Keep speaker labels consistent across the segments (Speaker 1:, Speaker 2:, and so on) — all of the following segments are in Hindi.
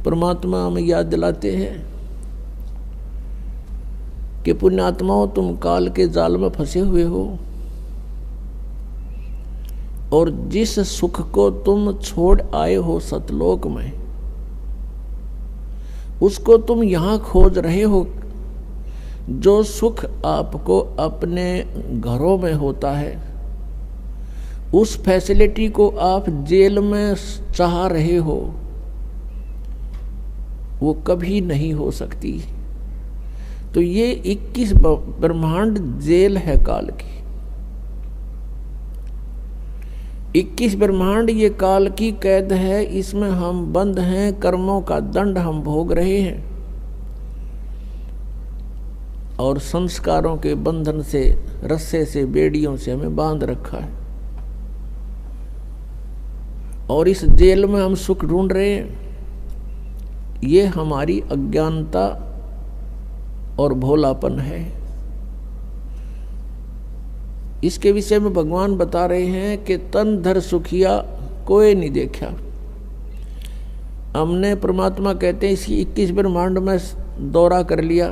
Speaker 1: परमात्मा हमें याद दिलाते हैं कि पुण्यात्माओं, तुम काल के जाल में फंसे हुए हो और जिस सुख को तुम छोड़ आए हो सतलोक में, उसको तुम यहां खोज रहे हो। जो सुख आपको अपने घरों में होता है, उस फैसिलिटी को आप जेल में चाह रहे हो, वो कभी नहीं हो सकती। तो ये 21 ब्रह्मांड जेल है काल की। 21 ब्रह्मांड ये काल की कैद है, इसमें हम बंद हैं, कर्मों का दंड हम भोग रहे हैं और संस्कारों के बंधन से, रस्से से, बेड़ियों से हमें बांध रखा है और इस जेल में हम सुख ढूंढ रहे हैं। ये हमारी अज्ञानता और भोलापन है। इसके विषय में भगवान बता रहे हैं कि तन धर सुखिया कोई नहीं देखा। हमने, परमात्मा कहते हैं, इसी 21 ब्रह्मांड में दौरा कर लिया,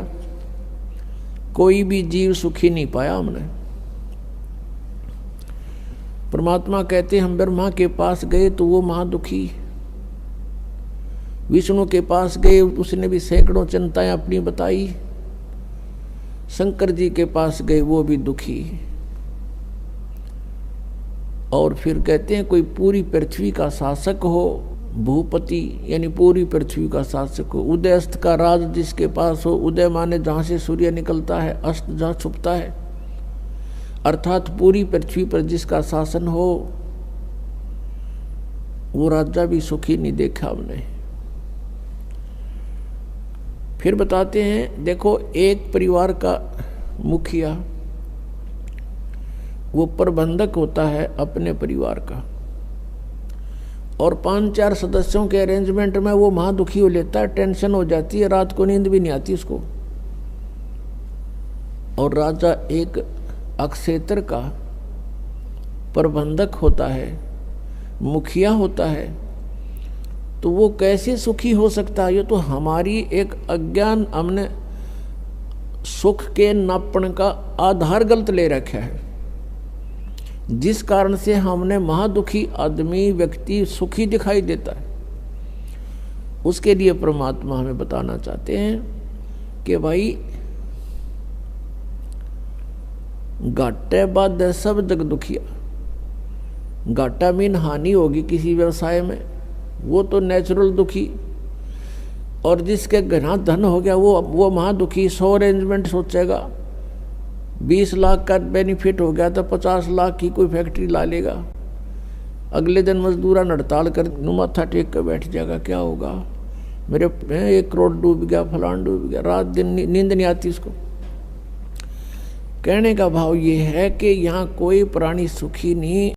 Speaker 1: कोई भी जीव सुखी नहीं पाया हमने। परमात्मा कहते हैं हम ब्रह्मा के पास गए तो वो महादुखी, विष्णु के पास गए उसने भी सैकड़ों चिंताएं अपनी बताई, शंकर जी के पास गए वो भी दुखी। और फिर कहते हैं कोई पूरी पृथ्वी का शासक हो, भूपति यानी पूरी पृथ्वी का शासक हो, उदय अस्त का राज जिसके पास हो, उदय माने जहाँ से सूर्य निकलता है, अस्त जहाँ छुपता है, अर्थात पूरी पृथ्वी पर जिसका शासन हो, वो राजा भी सुखी नहीं देखा हमने। फिर बताते हैं, देखो एक परिवार का मुखिया वो प्रबंधक होता है अपने परिवार का, और 5-4 सदस्यों के अरेंजमेंट में वो महादुखी हो लेता है, टेंशन हो जाती है, रात को नींद भी नहीं आती उसको। और राजा एक अक्षेत्र का प्रबंधक होता है, मुखिया होता है, तो वो कैसे सुखी हो सकता है? ये तो हमारी एक अज्ञान, हमने सुख के नापण का आधार गलत ले रखा है, जिस कारण से हमने महादुखी आदमी, व्यक्ति सुखी दिखाई देता है। उसके लिए परमात्मा हमें बताना चाहते हैं कि भाई घाटे बाद सब जग दुखिया। घाटा मीन हानि होगी किसी व्यवसाय में, वो तो नेचुरल दुखी, और जिसके घना धन हो गया वो महादुखी। 100 अरेंजमेंट सोचेगा, 20 लाख का बेनिफिट हो गया तो 50 लाख की कोई फैक्ट्री ला लेगा, अगले दिन मजदूरा हड़ताल कर माथा टेक कर बैठ जाएगा, क्या होगा, मेरे 1 करोड़ डूब गया, फलान डूब गया, रात दिन नींद नहीं आती उसको। कहने का भाव ये है कि यहाँ कोई प्राणी सुखी नहीं,